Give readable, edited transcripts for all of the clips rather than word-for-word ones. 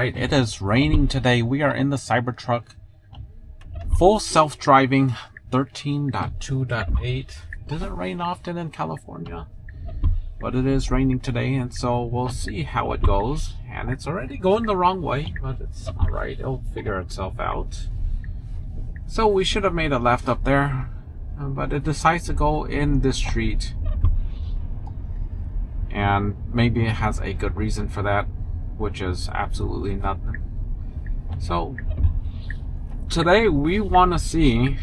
Alright, it is raining today. We are in the Cybertruck. Full self-driving 13.2.8. Doesn't rain often in California, but it is raining today, and so we'll see how it goes. And it's already going the wrong way, but it's alright. It'll figure itself out. So we should have made a left up there, but it decides to go in this street. And maybe it has a good reason for that, which is absolutely nothing. So today we want to see,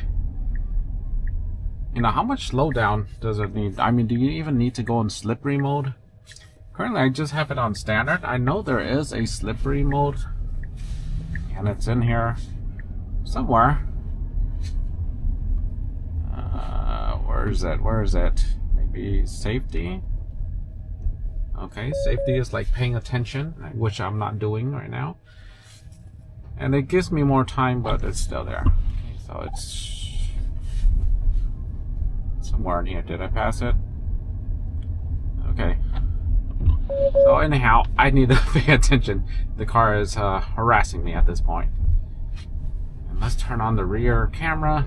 how much slowdown does it need? I mean, do you even need to go in slippery mode? Currently I just have it on standard. I know there is a slippery mode, and it's in here somewhere. Where is it? Maybe safety. Okay, safety is like paying attention, which I'm not doing right now. And it gives me more time, but it's still there. Okay, so it's somewhere in here. Did I pass it? Okay. So anyhow, I need to pay attention. The car is harassing me at this point. And let's turn on the rear camera,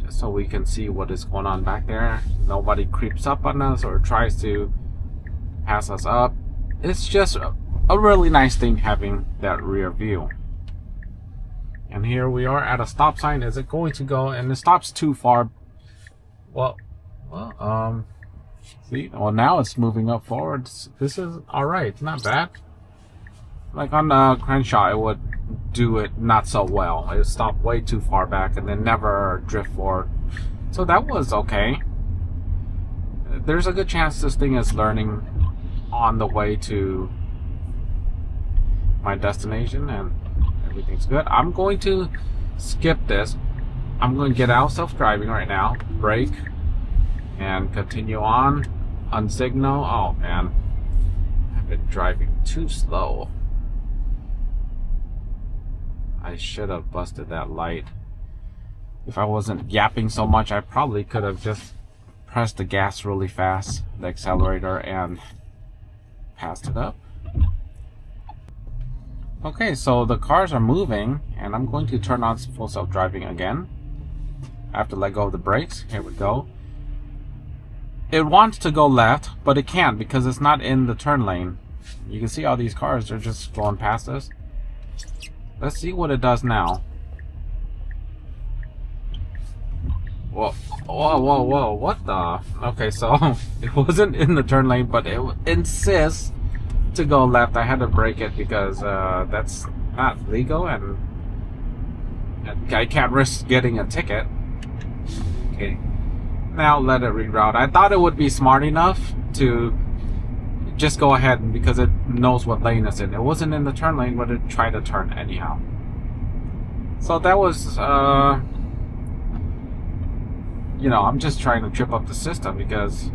just so we can see what is going on back there. Nobody creeps up on us or tries to pass us up. It's just a really nice thing having that rear view. And here we are at a stop sign. Is it going to go? And it stops too far. See, well, now it's moving up forward. This is all right, not bad. Like on Crenshaw, it would do it not so well. It would stop way too far back and then never drift forward. So that was okay. There's a good chance this thing is learning on the way to my destination, and everything's good. I'm going to skip this. I'm going to get out self-driving right now, brake, and continue on signal. Oh man, I've been driving too slow. I should have busted that light. If I wasn't yapping so much, I probably could have just pressed the gas really fast, the accelerator, and passed it up. Okay, so the cars are moving, and I'm going to turn on full self-driving again. I have to let go of the brakes. Here we go. It wants to go left, but it can't because it's not in the turn lane. You can see all these cars are just going past us. Let's see what it does now. Whoa, whoa, what the? Okay, so it wasn't in the turn lane, but it insists to go left. I had to brake it because that's not legal, and I can't risk getting a ticket. Okay, now let it reroute. I thought it would be smart enough to just go ahead because it knows what lane it's in. It wasn't in the turn lane, but it tried to turn anyhow. So that was I'm just trying to trip up the system, because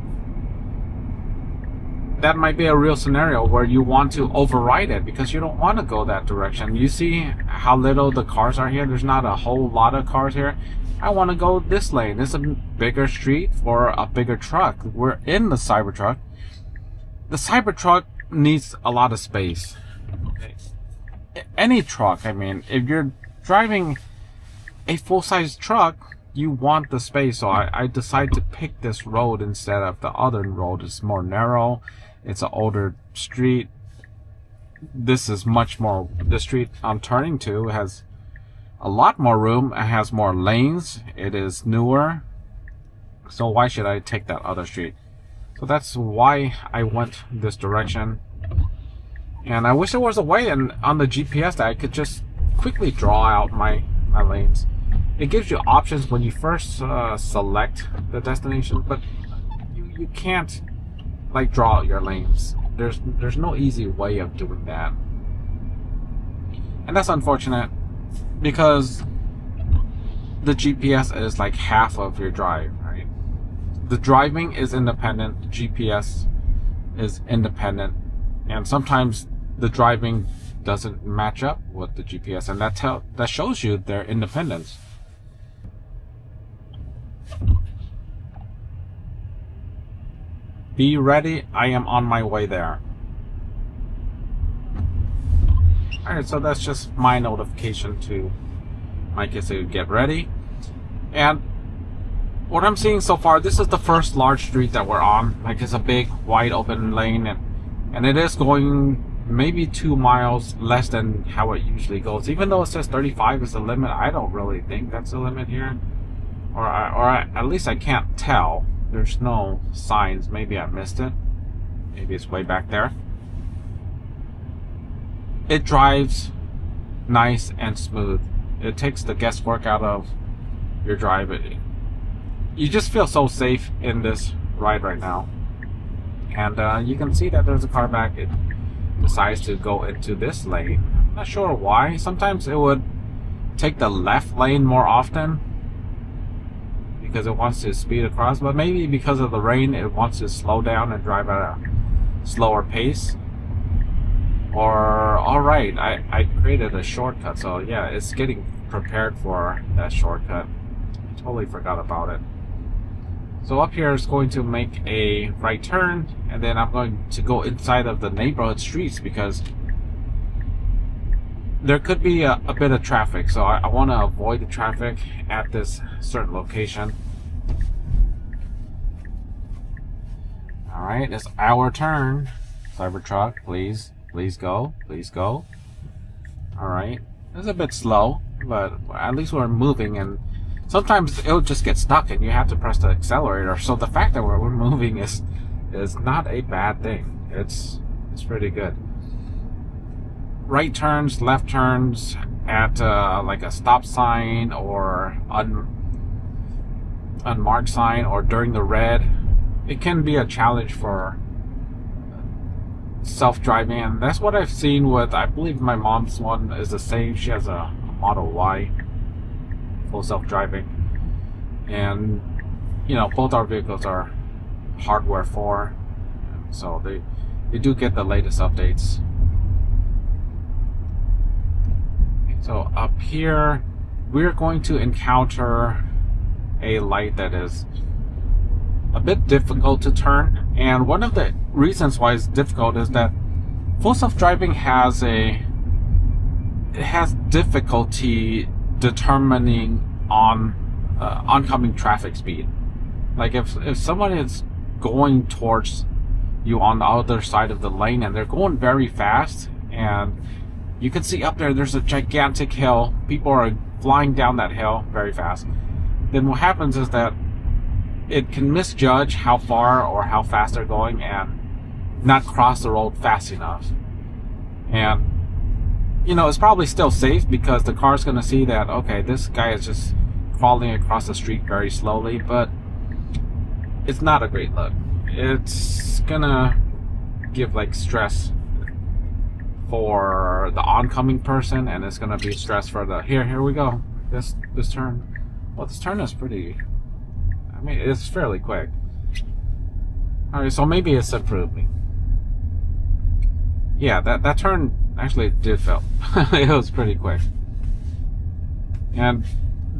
that might be a real scenario where you want to override it because you don't want to go that direction. You see how little the cars are here? There's not a whole lot of cars here. I want to go this lane. It's a bigger street for a bigger truck. We're in the Cybertruck. The Cybertruck needs a lot of space. Okay. Any truck, I mean, if you're driving a full-size truck, you want the space. So I decided to pick this road instead of the other road. It's more narrow. It's an older street. This is much more, the street I'm turning to has a lot more room. It has more lanes. It is newer. So why should I take that other street? So that's why I went this direction. And I wish there was a way on the GPS that I could just quickly draw out my lanes. It gives you options when you first select the destination, but you can't like draw out your lanes. There's no easy way of doing that, and that's unfortunate because the GPS is like half of your drive, right? The driving is independent, the GPS is independent, and sometimes the driving doesn't match up with the GPS, and that shows you their independence. Be ready, I am on my way there. Alright, so that's just my notification to my kids to get ready. And what I'm seeing so far, this is the first large street that we're on. Like, it's a big, wide open lane, and it is going maybe 2 miles less than how it usually goes. Even though it says 35 is the limit, I don't really think that's the limit here. Or at least I can't tell. There's no signs. Maybe I missed it. Maybe it's way back there. It drives nice and smooth. It takes the guesswork out of your drive. You just feel so safe in this ride right now. And you can see that there's a car back. It decides to go into this lane. I'm not sure why. Sometimes it would take the left lane more often because it wants to speed across, but maybe because of the rain it wants to slow down and drive at a slower pace. Or, alright, I created a shortcut, so yeah, it's getting prepared for that shortcut. I totally forgot about it. So up here is going to make a right turn, and then I'm going to go inside of the neighborhood streets because there could be a bit of traffic. So I want to avoid the traffic at this certain location. Alright, it's our turn. Cybertruck, please go, please go. Alright, it's a bit slow, but at least we're moving, and sometimes it'll just get stuck and you have to press the accelerator. So the fact that we're moving is not a bad thing. It's pretty good. Right turns, left turns at like a stop sign or unmarked sign or during the red, it can be a challenge for self-driving, and that's what I've seen with, I believe my mom's one is the same. She has a Model Y, full self-driving, and you know, both our vehicles are hardware 4, so they do get the latest updates. So up here we're going to encounter a light that is a bit difficult to turn, and one of the reasons why it's difficult is that full self-driving has difficulty determining oncoming traffic speed. Like if someone is going towards you on the other side of the lane and they're going very fast, and you can see up there's a gigantic hill, people are flying down that hill very fast, then what happens is that it can misjudge how far or how fast they're going and not cross the road fast enough. And you know, it's probably still safe because the car's going to see that, okay, this guy is just crawling across the street very slowly, but it's not a great look. It's gonna give like stress for the oncoming person, and it's gonna be stress for the here we go, this turn. Well, this turn is pretty, I mean, it's fairly quick. Alright, so maybe it's improving. Yeah, that turn actually did feel it was pretty quick.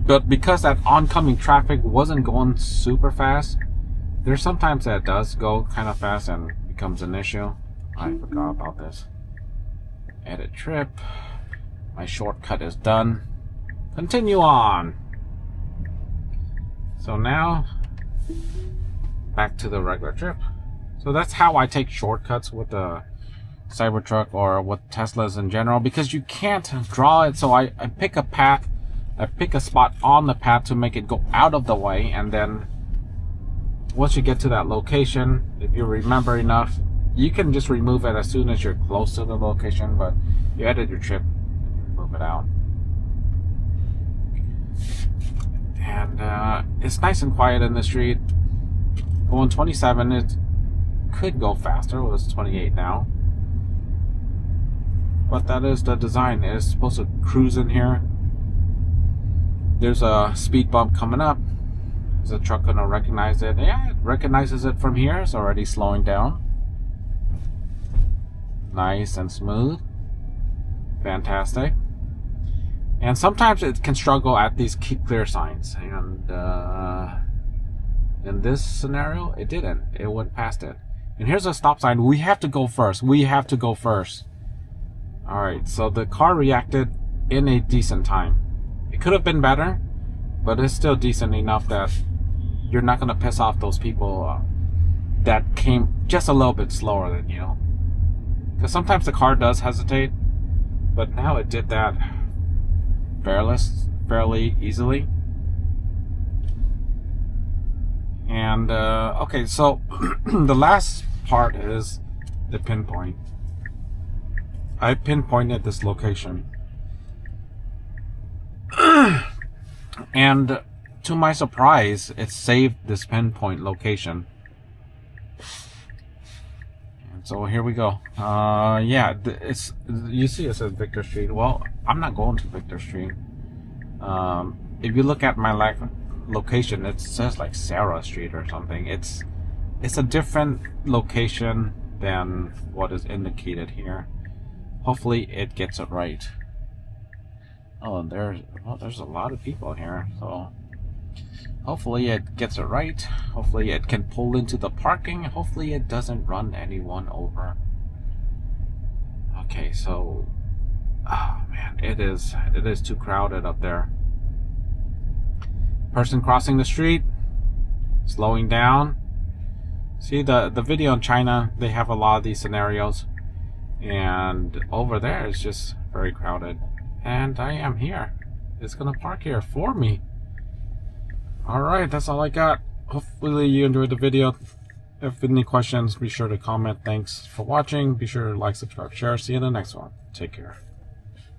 But because that oncoming traffic wasn't going super fast, there's sometimes that does go kind of fast and becomes an issue. I forgot about this. Edit trip. My shortcut is done. Continue on. So now, back to the regular trip. So that's how I take shortcuts with the Cybertruck or with Teslas in general, because you can't draw it. So I pick a path, I pick a spot on the path to make it go out of the way, and then once you get to that location, if you remember enough, you can just remove it as soon as you're close to the location, but you edit your trip and you move it out. And it's nice and quiet in the street. Going 27, it could go faster. Well, it's 28 now. But that is the design. It's supposed to cruise in here. There's a speed bump coming up. Is the truck going to recognize it? Yeah, it recognizes it from here. It's already slowing down. Nice and smooth. Fantastic. And sometimes it can struggle at these keep clear signs. And in this scenario, it didn't. It went past it. And here's a stop sign. We have to go first. We have to go first. Alright, so the car reacted in a decent time. It could have been better, but it's still decent enough that you're not going to piss off those people that came just a little bit slower than you. Because sometimes the car does hesitate, but now it did that fairly easily. And okay, so the last part is the pinpoint. I pinpointed this location. And to my surprise, it saved this pinpoint location. And so here we go. Yeah, it's, you see it says Victor Street. Well, I'm not going to Victor Street. If you look at my location, it says like Sarah Street or something. It's a different location than what is indicated here. Hopefully it gets it right. Oh, there's a lot of people here, so hopefully it gets it right. Hopefully it can pull into the parking. Hopefully it doesn't run anyone over. Okay, so oh man, it is too crowded up there. Person crossing the street, slowing down. See the video in China, they have a lot of these scenarios, and over there it's just very crowded. And I am here. It's gonna park here for me. Alright, that's all I got. Hopefully you enjoyed the video. If you have any questions, be sure to comment. Thanks for watching. Be sure to like, subscribe, share. See you in the next one. Take care.